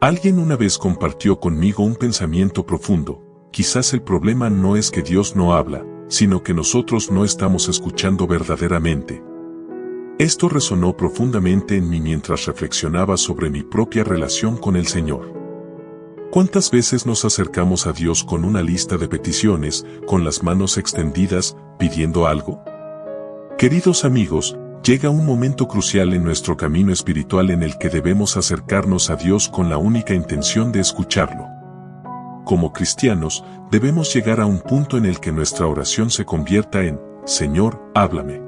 Alguien una vez compartió conmigo un pensamiento profundo: quizás el problema no es que Dios no habla, sino que nosotros no estamos escuchando verdaderamente. Esto resonó profundamente en mí mientras reflexionaba sobre mi propia relación con el Señor. ¿Cuántas veces nos acercamos a Dios con una lista de peticiones, con las manos extendidas, pidiendo algo? Queridos amigos, llega un momento crucial en nuestro camino espiritual en el que debemos acercarnos a Dios con la única intención de escucharlo. Como cristianos, debemos llegar a un punto en el que nuestra oración se convierta en: Señor, háblame.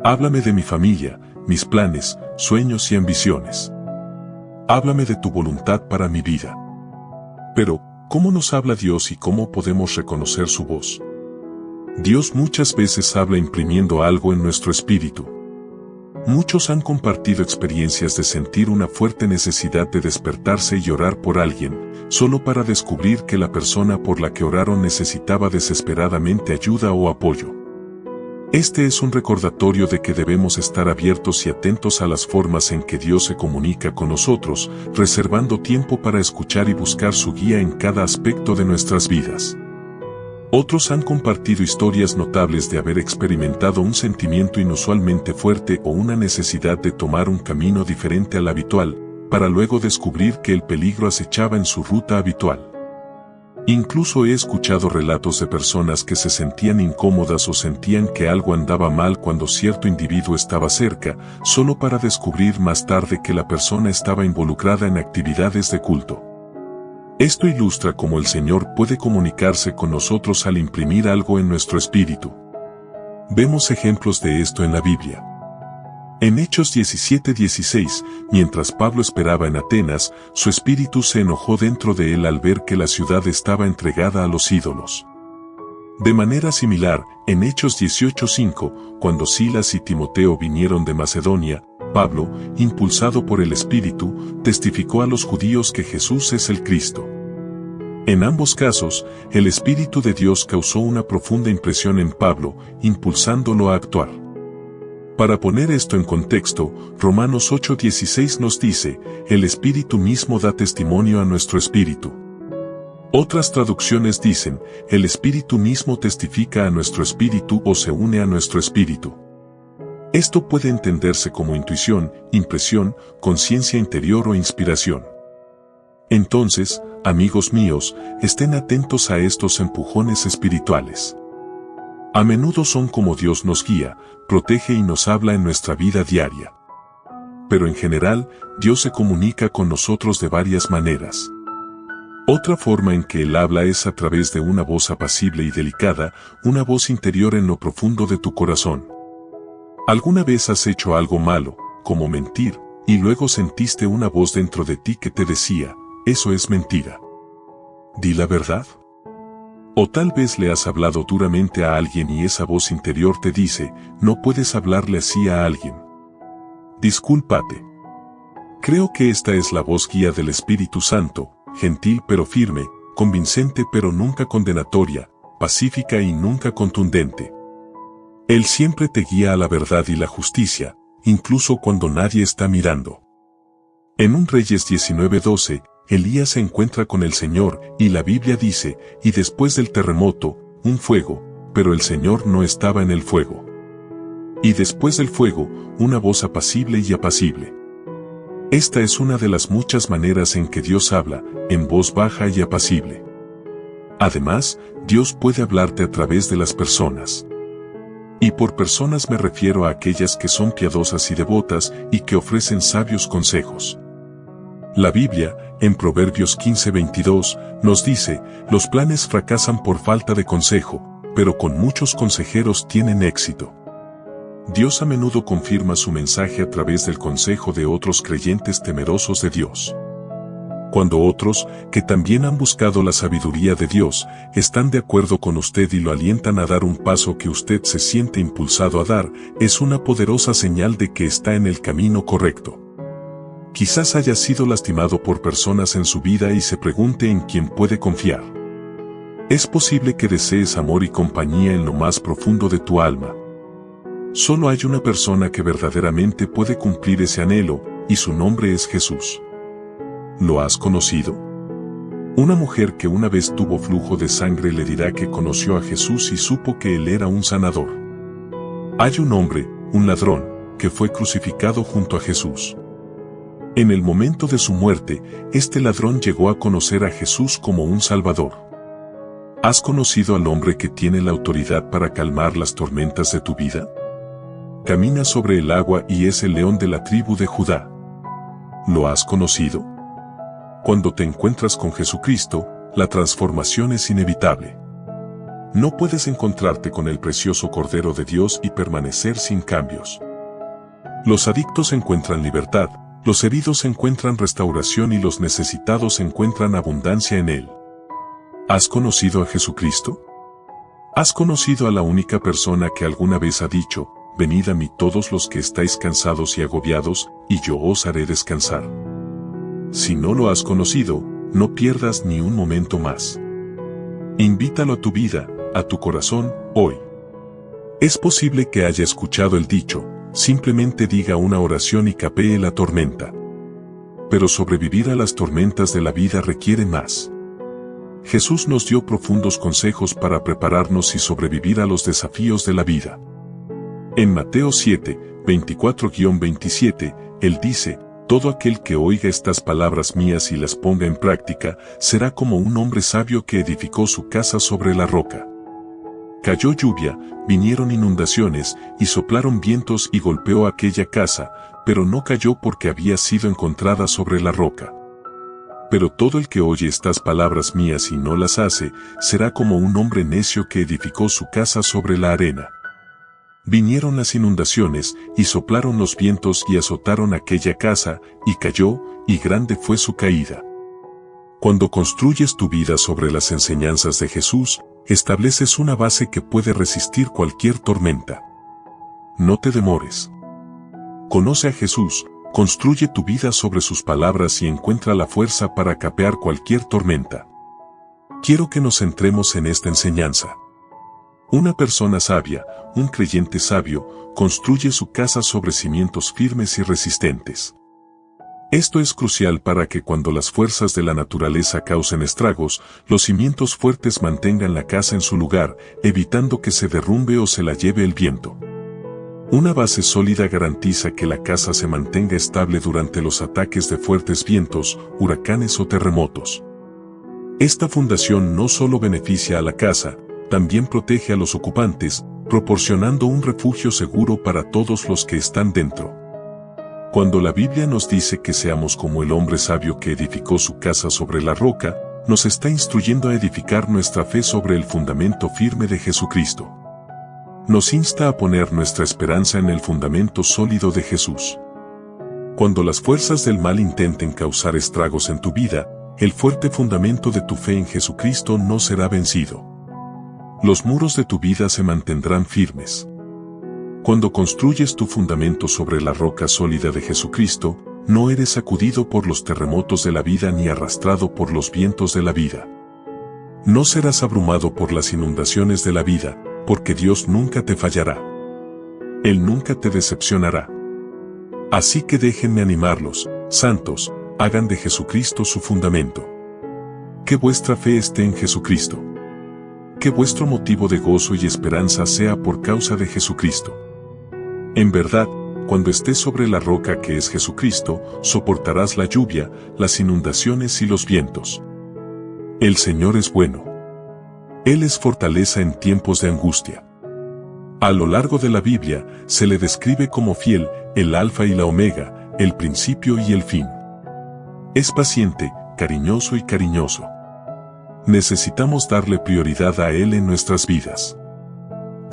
Háblame de mi familia, mis planes, sueños y ambiciones. Háblame de tu voluntad para mi vida. Pero, ¿cómo nos habla Dios y cómo podemos reconocer su voz? Dios muchas veces habla imprimiendo algo en nuestro espíritu. Muchos han compartido experiencias de sentir una fuerte necesidad de despertarse y orar por alguien, solo para descubrir que la persona por la que oraron necesitaba desesperadamente ayuda o apoyo. Este es un recordatorio de que debemos estar abiertos y atentos a las formas en que Dios se comunica con nosotros, reservando tiempo para escuchar y buscar su guía en cada aspecto de nuestras vidas. Otros han compartido historias notables de haber experimentado un sentimiento inusualmente fuerte o una necesidad de tomar un camino diferente al habitual, para luego descubrir que el peligro acechaba en su ruta habitual. Incluso he escuchado relatos de personas que se sentían incómodas o sentían que algo andaba mal cuando cierto individuo estaba cerca, solo para descubrir más tarde que la persona estaba involucrada en actividades de culto. Esto ilustra cómo el Señor puede comunicarse con nosotros al imprimir algo en nuestro espíritu. Vemos ejemplos de esto en la Biblia. En Hechos 17:16, mientras Pablo esperaba en Atenas, su espíritu se enojó dentro de él al ver que la ciudad estaba entregada a los ídolos. De manera similar, en Hechos 18:5, cuando Silas y Timoteo vinieron de Macedonia, Pablo, impulsado por el Espíritu, testificó a los judíos que Jesús es el Cristo. En ambos casos, el Espíritu de Dios causó una profunda impresión en Pablo, impulsándolo a actuar. Para poner esto en contexto, Romanos 8:16 nos dice: el Espíritu mismo da testimonio a nuestro espíritu. Otras traducciones dicen: el Espíritu mismo testifica a nuestro espíritu o se une a nuestro espíritu. Esto puede entenderse como intuición, impresión, conciencia interior o inspiración. Entonces, amigos míos, estén atentos a estos empujones espirituales. A menudo son como Dios nos guía, protege y nos habla en nuestra vida diaria. Pero en general, Dios se comunica con nosotros de varias maneras. Otra forma en que Él habla es a través de una voz apacible y delicada, una voz interior en lo profundo de tu corazón. ¿Alguna vez has hecho algo malo, como mentir, y luego sentiste una voz dentro de ti que te decía: eso es mentira? Di la verdad. O tal vez le has hablado duramente a alguien y esa voz interior te dice: no puedes hablarle así a alguien. Discúlpate. Creo que esta es la voz guía del Espíritu Santo, gentil pero firme, convincente pero nunca condenatoria, pacífica y nunca contundente. Él siempre te guía a la verdad y la justicia, incluso cuando nadie está mirando. En 1 Reyes 19:12, Elías se encuentra con el Señor, y la Biblia dice: y después del terremoto, un fuego, pero el Señor no estaba en el fuego. Y después del fuego, una voz apacible y apacible. Esta es una de las muchas maneras en que Dios habla, en voz baja y apacible. Además, Dios puede hablarte a través de las personas. Y por personas me refiero a aquellas que son piadosas y devotas y que ofrecen sabios consejos. La Biblia, en Proverbios 15:22, nos dice: los planes fracasan por falta de consejo, pero con muchos consejeros tienen éxito. Dios a menudo confirma su mensaje a través del consejo de otros creyentes temerosos de Dios. Cuando otros, que también han buscado la sabiduría de Dios, están de acuerdo con usted y lo alientan a dar un paso que usted se siente impulsado a dar, es una poderosa señal de que está en el camino correcto. Quizás haya sido lastimado por personas en su vida y se pregunte en quién puede confiar. Es posible que desees amor y compañía en lo más profundo de tu alma. Solo hay una persona que verdaderamente puede cumplir ese anhelo, y su nombre es Jesús. ¿Lo has conocido? Una mujer que una vez tuvo flujo de sangre le dirá que conoció a Jesús y supo que Él era un sanador. Hay un hombre, un ladrón, que fue crucificado junto a Jesús. En el momento de su muerte, este ladrón llegó a conocer a Jesús como un Salvador. ¿Has conocido al hombre que tiene la autoridad para calmar las tormentas de tu vida? Camina sobre el agua y es el león de la tribu de Judá. ¿Lo has conocido? Cuando te encuentras con Jesucristo, la transformación es inevitable. No puedes encontrarte con el precioso Cordero de Dios y permanecer sin cambios. Los adictos encuentran libertad, los heridos encuentran restauración y los necesitados encuentran abundancia en Él. ¿Has conocido a Jesucristo? ¿Has conocido a la única persona que alguna vez ha dicho, venid a mí todos los que estáis cansados y agobiados, y yo os haré descansar? Si no lo has conocido, no pierdas ni un momento más. Invítalo a tu vida, a tu corazón, hoy. Es posible que haya escuchado el dicho, simplemente diga una oración y capee la tormenta. Pero sobrevivir a las tormentas de la vida requiere más. Jesús nos dio profundos consejos para prepararnos y sobrevivir a los desafíos de la vida. En Mateo 7, 24-27, Él dice, todo aquel que oiga estas palabras mías y las ponga en práctica, será como un hombre sabio que edificó su casa sobre la roca. Cayó lluvia, vinieron inundaciones, y soplaron vientos y golpeó aquella casa, pero no cayó porque había sido encontrada sobre la roca. Pero todo el que oye estas palabras mías y no las hace, será como un hombre necio que edificó su casa sobre la arena. Vinieron las inundaciones, y soplaron los vientos y azotaron aquella casa, y cayó, y grande fue su caída. Cuando construyes tu vida sobre las enseñanzas de Jesús, estableces una base que puede resistir cualquier tormenta. No te demores. Conoce a Jesús, construye tu vida sobre sus palabras y encuentra la fuerza para capear cualquier tormenta. Quiero que nos centremos en esta enseñanza. Una persona sabia, un creyente sabio, construye su casa sobre cimientos firmes y resistentes. Esto es crucial para que cuando las fuerzas de la naturaleza causen estragos, los cimientos fuertes mantengan la casa en su lugar, evitando que se derrumbe o se la lleve el viento. Una base sólida garantiza que la casa se mantenga estable durante los ataques de fuertes vientos, huracanes o terremotos. Esta fundación no solo beneficia a la casa, también protege a los ocupantes, proporcionando un refugio seguro para todos los que están dentro. Cuando la Biblia nos dice que seamos como el hombre sabio que edificó su casa sobre la roca, nos está instruyendo a edificar nuestra fe sobre el fundamento firme de Jesucristo. Nos insta a poner nuestra esperanza en el fundamento sólido de Jesús. Cuando las fuerzas del mal intenten causar estragos en tu vida, el fuerte fundamento de tu fe en Jesucristo no será vencido. Los muros de tu vida se mantendrán firmes. Cuando construyes tu fundamento sobre la roca sólida de Jesucristo, no eres sacudido por los terremotos de la vida ni arrastrado por los vientos de la vida. No serás abrumado por las inundaciones de la vida, porque Dios nunca te fallará. Él nunca te decepcionará. Así que déjenme animarlos, santos, hagan de Jesucristo su fundamento. Que vuestra fe esté en Jesucristo. Que vuestro motivo de gozo y esperanza sea por causa de Jesucristo. En verdad, cuando estés sobre la roca que es Jesucristo, soportarás la lluvia, las inundaciones y los vientos. El Señor es bueno. Él es fortaleza en tiempos de angustia. A lo largo de la Biblia, se le describe como fiel, el Alfa y la Omega, el principio y el fin. Es paciente, cariñoso y cariñoso. Necesitamos darle prioridad a Él en nuestras vidas.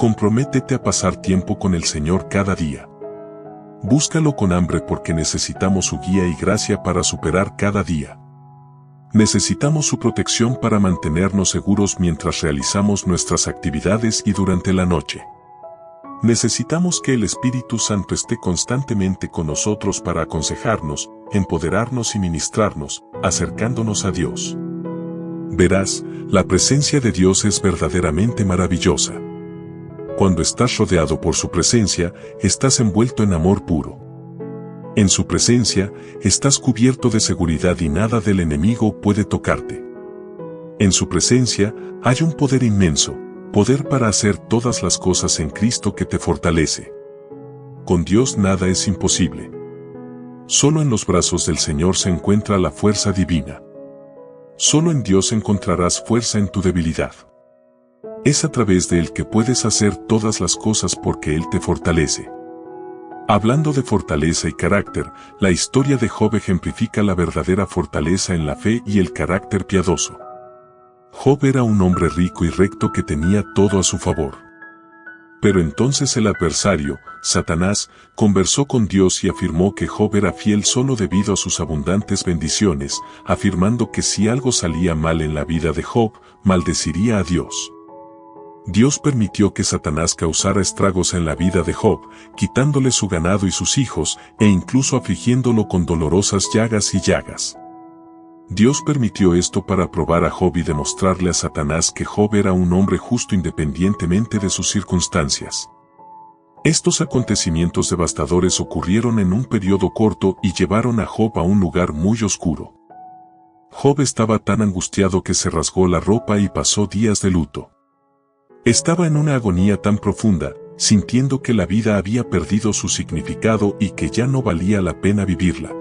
Comprométete a pasar tiempo con el Señor cada día. Búscalo con hambre porque necesitamos su guía y gracia para superar cada día. Necesitamos su protección para mantenernos seguros mientras realizamos nuestras actividades y durante la noche. Necesitamos que el Espíritu Santo esté constantemente con nosotros para aconsejarnos, empoderarnos y ministrarnos, acercándonos a Dios. Verás, la presencia de Dios es verdaderamente maravillosa. Cuando estás rodeado por su presencia, estás envuelto en amor puro. En su presencia, estás cubierto de seguridad y nada del enemigo puede tocarte. En su presencia, hay un poder inmenso, poder para hacer todas las cosas en Cristo que te fortalece. Con Dios nada es imposible. Solo en los brazos del Señor se encuentra la fuerza divina. Solo en Dios encontrarás fuerza en tu debilidad. Es a través de Él que puedes hacer todas las cosas porque Él te fortalece. Hablando de fortaleza y carácter, la historia de Job ejemplifica la verdadera fortaleza en la fe y el carácter piadoso. Job era un hombre rico y recto que tenía todo a su favor. Pero entonces el adversario, Satanás, conversó con Dios y afirmó que Job era fiel solo debido a sus abundantes bendiciones, afirmando que si algo salía mal en la vida de Job, maldeciría a Dios. Dios permitió que Satanás causara estragos en la vida de Job, quitándole su ganado y sus hijos, e incluso afligiéndolo con dolorosas llagas y llagas. Dios permitió esto para probar a Job y demostrarle a Satanás que Job era un hombre justo independientemente de sus circunstancias. Estos acontecimientos devastadores ocurrieron en un periodo corto y llevaron a Job a un lugar muy oscuro. Job estaba tan angustiado que se rasgó la ropa y pasó días de luto. Estaba en una agonía tan profunda, sintiendo que la vida había perdido su significado y que ya no valía la pena vivirla.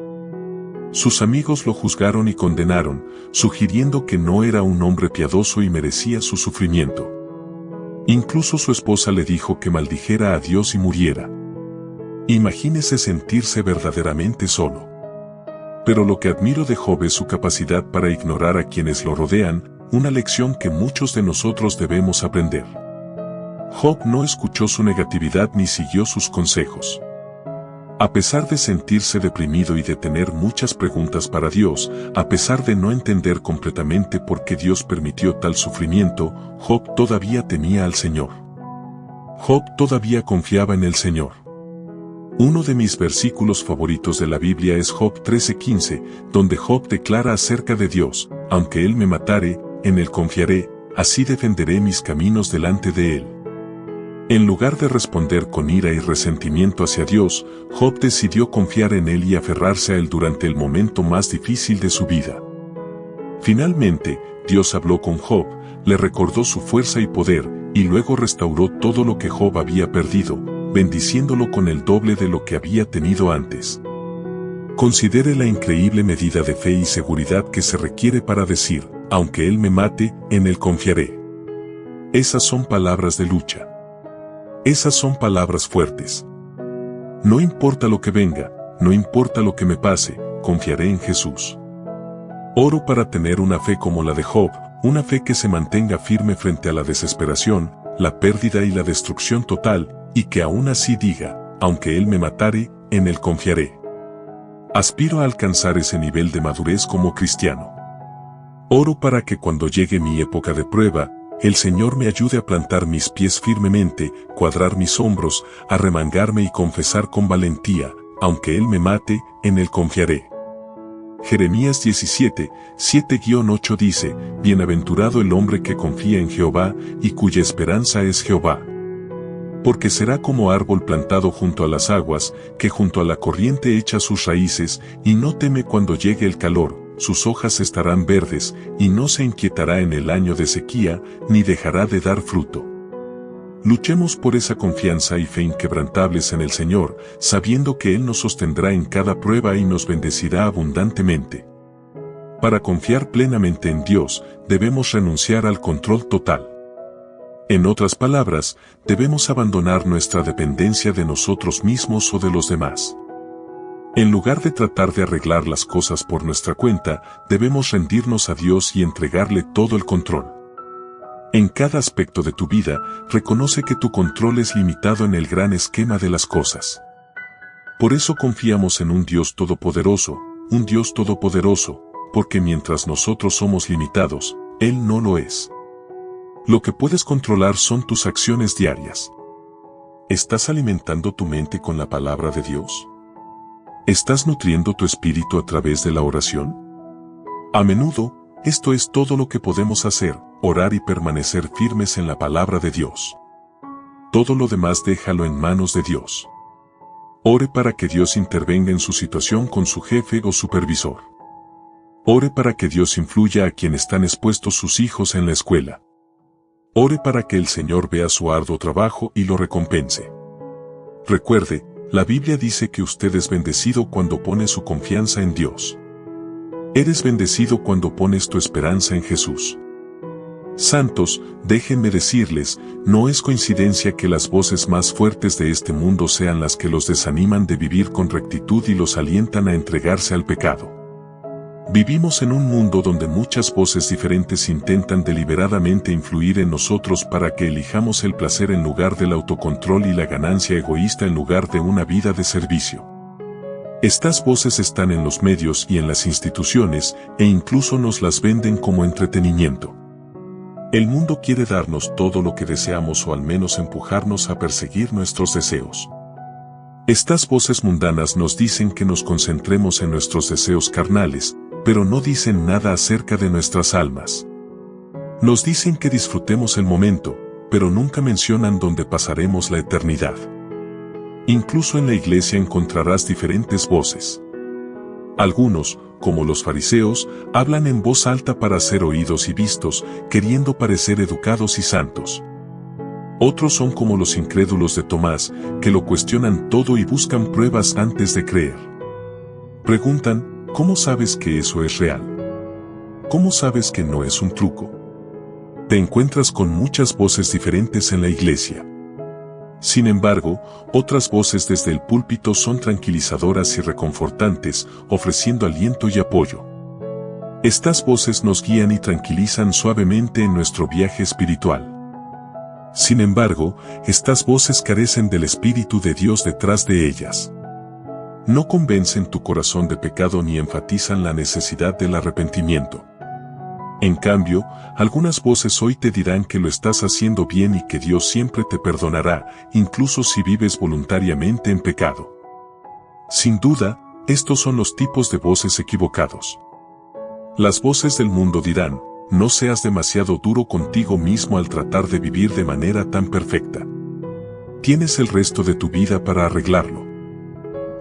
Sus amigos lo juzgaron y condenaron, sugiriendo que no era un hombre piadoso y merecía su sufrimiento. Incluso su esposa le dijo que maldijera a Dios y muriera. Imagínese sentirse verdaderamente solo. Pero lo que admiro de Job es su capacidad para ignorar a quienes lo rodean, una lección que muchos de nosotros debemos aprender. Job no escuchó su negatividad ni siguió sus consejos. A pesar de sentirse deprimido y de tener muchas preguntas para Dios, a pesar de no entender completamente por qué Dios permitió tal sufrimiento, Job todavía temía al Señor. Job todavía confiaba en el Señor. Uno de mis versículos favoritos de la Biblia es Job 13:15, donde Job declara acerca de Dios: aunque Él me matare, en Él confiaré, así defenderé mis caminos delante de Él. En lugar de responder con ira y resentimiento hacia Dios, Job decidió confiar en Él y aferrarse a Él durante el momento más difícil de su vida. Finalmente, Dios habló con Job, le recordó su fuerza y poder, y luego restauró todo lo que Job había perdido, bendiciéndolo con el doble de lo que había tenido antes. Considere la increíble medida de fe y seguridad que se requiere para decir: aunque Él me mate, en Él confiaré. Esas son palabras de lucha. Esas son palabras fuertes. No importa lo que venga, no importa lo que me pase, confiaré en Jesús. Oro para tener una fe como la de Job, una fe que se mantenga firme frente a la desesperación, la pérdida y la destrucción total, y que aún así diga: aunque Él me matare, en Él confiaré. Aspiro a alcanzar ese nivel de madurez como cristiano. Oro para que cuando llegue mi época de prueba, el Señor me ayude a plantar mis pies firmemente, cuadrar mis hombros, arremangarme y confesar con valentía: aunque Él me mate, en Él confiaré. Jeremías 17, 7-8 dice: bienaventurado el hombre que confía en Jehová, y cuya esperanza es Jehová. Porque será como árbol plantado junto a las aguas, que junto a la corriente echa sus raíces, y no teme cuando llegue el calor. Sus hojas estarán verdes, y no se inquietará en el año de sequía, ni dejará de dar fruto. Luchemos por esa confianza y fe inquebrantables en el Señor, sabiendo que Él nos sostendrá en cada prueba y nos bendecirá abundantemente. Para confiar plenamente en Dios, debemos renunciar al control total. En otras palabras, debemos abandonar nuestra dependencia de nosotros mismos o de los demás. En lugar de tratar de arreglar las cosas por nuestra cuenta, debemos rendirnos a Dios y entregarle todo el control. En cada aspecto de tu vida, reconoce que tu control es limitado en el gran esquema de las cosas. Por eso confiamos en un Dios todopoderoso, porque mientras nosotros somos limitados, Él no lo es. Lo que puedes controlar son tus acciones diarias. ¿Estás alimentando tu mente con la palabra de Dios? ¿Estás nutriendo tu espíritu a través de la oración? A menudo, esto es todo lo que podemos hacer: orar y permanecer firmes en la palabra de Dios. Todo lo demás déjalo en manos de Dios. Ore para que Dios intervenga en su situación con su jefe o supervisor. Ore para que Dios influya a quien están expuestos sus hijos en la escuela. Ore para que el Señor vea su arduo trabajo y lo recompense. Recuerde, la Biblia dice que usted es bendecido cuando pone su confianza en Dios. Eres bendecido cuando pones tu esperanza en Jesús. Santos, déjenme decirles, no es coincidencia que las voces más fuertes de este mundo sean las que los desaniman de vivir con rectitud y los alientan a entregarse al pecado. Vivimos en un mundo donde muchas voces diferentes intentan deliberadamente influir en nosotros para que elijamos el placer en lugar del autocontrol y la ganancia egoísta en lugar de una vida de servicio. Estas voces están en los medios y en las instituciones e incluso nos las venden como entretenimiento. El mundo quiere darnos todo lo que deseamos o al menos empujarnos a perseguir nuestros deseos. Estas voces mundanas nos dicen que nos concentremos en nuestros deseos carnales, pero no dicen nada acerca de nuestras almas. Nos dicen que disfrutemos el momento, pero nunca mencionan dónde pasaremos la eternidad. Incluso en la iglesia encontrarás diferentes voces. Algunos, como los fariseos, hablan en voz alta para ser oídos y vistos, queriendo parecer educados y santos. Otros son como los incrédulos de Tomás, que lo cuestionan todo y buscan pruebas antes de creer. Preguntan, ¿cómo sabes que eso es real? ¿Cómo sabes que no es un truco? Te encuentras con muchas voces diferentes en la iglesia. Sin embargo, otras voces desde el púlpito son tranquilizadoras y reconfortantes, ofreciendo aliento y apoyo. Estas voces nos guían y tranquilizan suavemente en nuestro viaje espiritual. Sin embargo, estas voces carecen del Espíritu de Dios detrás de ellas. No convencen tu corazón de pecado ni enfatizan la necesidad del arrepentimiento. En cambio, algunas voces hoy te dirán que lo estás haciendo bien y que Dios siempre te perdonará, incluso si vives voluntariamente en pecado. Sin duda, estos son los tipos de voces equivocados. Las voces del mundo dirán, no seas demasiado duro contigo mismo al tratar de vivir de manera tan perfecta. Tienes el resto de tu vida para arreglarlo.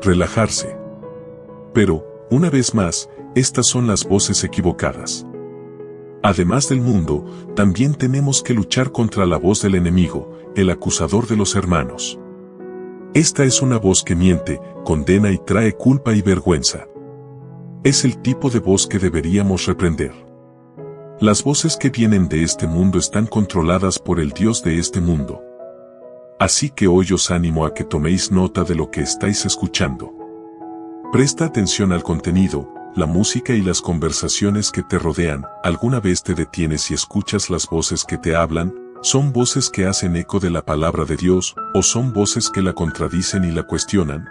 Relajarse. Pero, una vez más, estas son las voces equivocadas. Además del mundo, también tenemos que luchar contra la voz del enemigo, el acusador de los hermanos. Esta es una voz que miente, condena y trae culpa y vergüenza. Es el tipo de voz que deberíamos reprender. Las voces que vienen de este mundo están controladas por el Dios de este mundo. Así que hoy os animo a que toméis nota de lo que estáis escuchando. Presta atención al contenido, la música y las conversaciones que te rodean. ¿Alguna vez te detienes y escuchas las voces que te hablan? ¿Son voces que hacen eco de la palabra de Dios, o son voces que la contradicen y la cuestionan?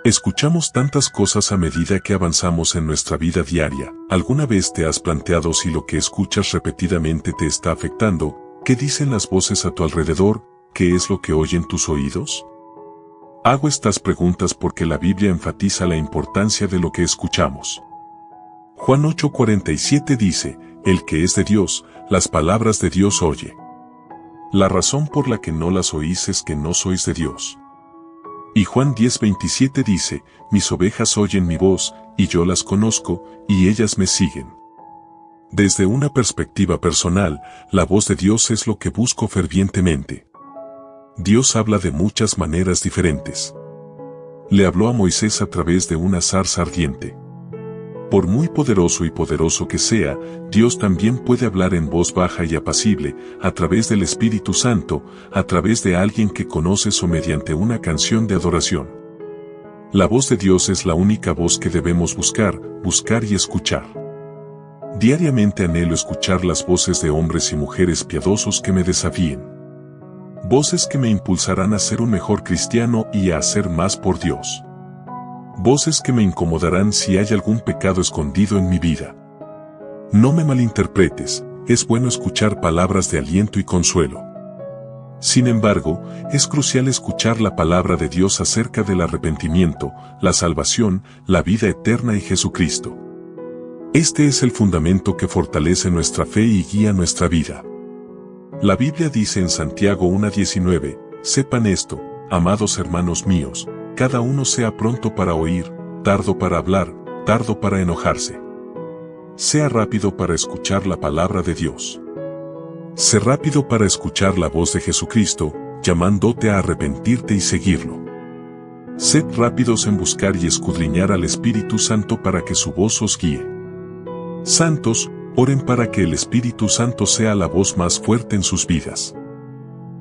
Escuchamos tantas cosas a medida que avanzamos en nuestra vida diaria. ¿Alguna vez te has planteado si lo que escuchas repetidamente te está afectando? ¿Qué dicen las voces a tu alrededor? ¿Qué es lo que oyen tus oídos? Hago estas preguntas porque la Biblia enfatiza la importancia de lo que escuchamos. Juan 8:47 dice, el que es de Dios, las palabras de Dios oye. La razón por la que no las oís es que no sois de Dios. Y Juan 10:27 dice, mis ovejas oyen mi voz, y yo las conozco, y ellas me siguen. Desde una perspectiva personal, la voz de Dios es lo que busco fervientemente. Dios habla de muchas maneras diferentes. Le habló a Moisés a través de una zarza ardiente. Por muy poderoso y poderoso que sea, Dios también puede hablar en voz baja y apacible, a través del Espíritu Santo, a través de alguien que conoces o mediante una canción de adoración. La voz de Dios es la única voz que debemos buscar y escuchar. Diariamente anhelo escuchar las voces de hombres y mujeres piadosos que me desafíen. Voces que me impulsarán a ser un mejor cristiano y a hacer más por Dios. Voces que me incomodarán si hay algún pecado escondido en mi vida. No me malinterpretes, es bueno escuchar palabras de aliento y consuelo. Sin embargo, es crucial escuchar la palabra de Dios acerca del arrepentimiento, la salvación, la vida eterna y Jesucristo. Este es el fundamento que fortalece nuestra fe y guía nuestra vida. La Biblia dice en Santiago 1:19, sepan esto, amados hermanos míos, cada uno sea pronto para oír, tardo para hablar, tardo para enojarse. Sea rápido para escuchar la palabra de Dios. Sé rápido para escuchar la voz de Jesucristo, llamándote a arrepentirte y seguirlo. Sed rápidos en buscar y escudriñar al Espíritu Santo para que su voz os guíe. Santos, oren para que el Espíritu Santo sea la voz más fuerte en sus vidas.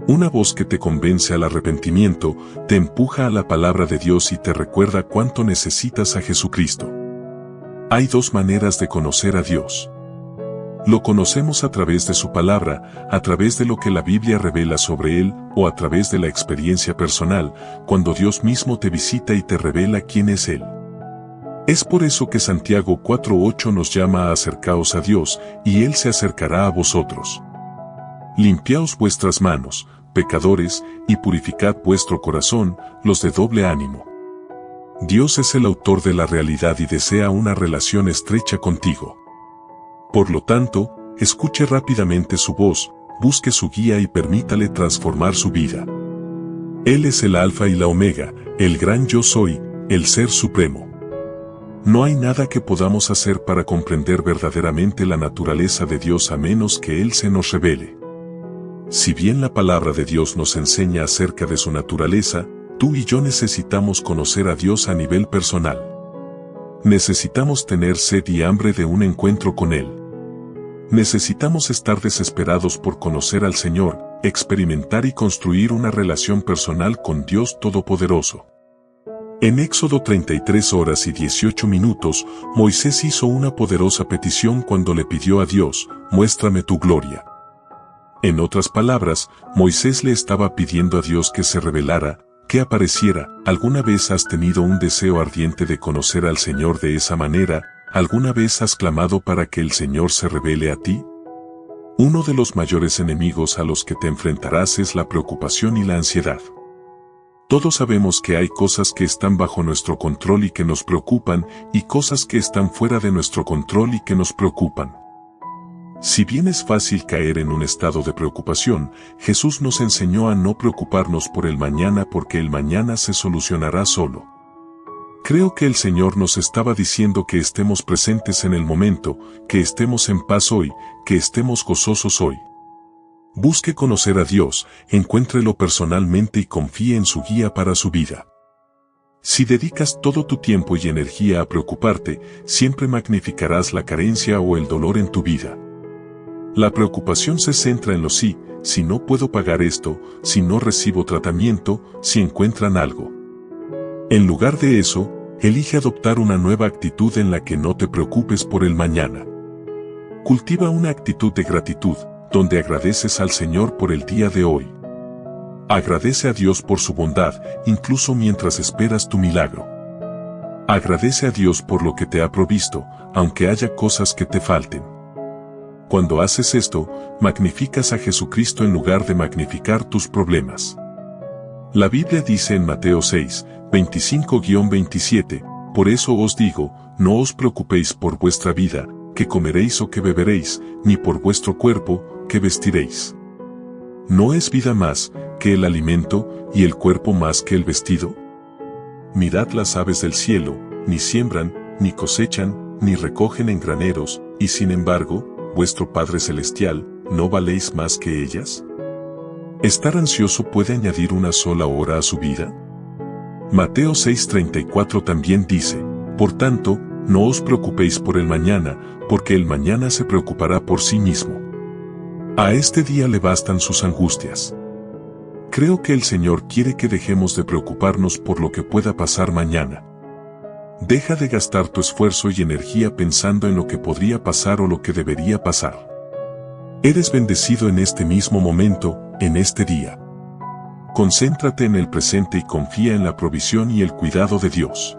Una voz que te convence al arrepentimiento, te empuja a la palabra de Dios y te recuerda cuánto necesitas a Jesucristo. Hay dos maneras de conocer a Dios. Lo conocemos a través de su palabra, a través de lo que la Biblia revela sobre Él, o a través de la experiencia personal, cuando Dios mismo te visita y te revela quién es Él. Es por eso que Santiago 4:8 nos llama a acercaos a Dios, y Él se acercará a vosotros. Limpiaos vuestras manos, pecadores, y purificad vuestro corazón, los de doble ánimo. Dios es el autor de la realidad y desea una relación estrecha contigo. Por lo tanto, escuche rápidamente su voz, busque su guía y permítale transformar su vida. Él es el Alfa y la Omega, el gran Yo Soy, el Ser Supremo. No hay nada que podamos hacer para comprender verdaderamente la naturaleza de Dios a menos que Él se nos revele. Si bien la palabra de Dios nos enseña acerca de su naturaleza, tú y yo necesitamos conocer a Dios a nivel personal. Necesitamos tener sed y hambre de un encuentro con Él. Necesitamos estar desesperados por conocer al Señor, experimentar y construir una relación personal con Dios Todopoderoso. En Éxodo 33 horas y 18 minutos, Moisés hizo una poderosa petición cuando le pidió a Dios, muéstrame tu gloria. En otras palabras, Moisés le estaba pidiendo a Dios que se revelara, que apareciera. ¿Alguna vez has tenido un deseo ardiente de conocer al Señor de esa manera? ¿Alguna vez has clamado para que el Señor se revele a ti? Uno de los mayores enemigos a los que te enfrentarás es la preocupación y la ansiedad. Todos sabemos que hay cosas que están bajo nuestro control y que nos preocupan, y cosas que están fuera de nuestro control y que nos preocupan. Si bien es fácil caer en un estado de preocupación, Jesús nos enseñó a no preocuparnos por el mañana porque el mañana se solucionará solo. Creo que el Señor nos estaba diciendo que estemos presentes en el momento, que estemos en paz hoy, que estemos gozosos hoy. Busque conocer a Dios, encuéntrelo personalmente y confíe en su guía para su vida. Si dedicas todo tu tiempo y energía a preocuparte, siempre magnificarás la carencia o el dolor en tu vida. La preocupación se centra en lo si no puedo pagar esto, si no recibo tratamiento, si encuentran algo. En lugar de eso, elige adoptar una nueva actitud en la que no te preocupes por el mañana. Cultiva una actitud de gratitud, donde agradeces al Señor por el día de hoy. Agradece a Dios por su bondad, incluso mientras esperas tu milagro. Agradece a Dios por lo que te ha provisto, aunque haya cosas que te falten. Cuando haces esto, magnificas a Jesucristo en lugar de magnificar tus problemas. La Biblia dice en Mateo 6, 25-27, por eso os digo, no os preocupéis por vuestra vida, que comeréis o que beberéis, ni por vuestro cuerpo, que vestiréis. ¿No es vida más que el alimento, y el cuerpo más que el vestido? Mirad las aves del cielo, ni siembran, ni cosechan, ni recogen en graneros, y sin embargo, vuestro Padre Celestial, ¿no valéis más que ellas? ¿Estar ansioso puede añadir una sola hora a su vida? Mateo 6:34 también dice, por tanto, no os preocupéis por el mañana, porque el mañana se preocupará por sí mismo. A este día le bastan sus angustias. Creo que el Señor quiere que dejemos de preocuparnos por lo que pueda pasar mañana. Deja de gastar tu esfuerzo y energía pensando en lo que podría pasar o lo que debería pasar. Eres bendecido en este mismo momento, en este día. Concéntrate en el presente y confía en la provisión y el cuidado de Dios.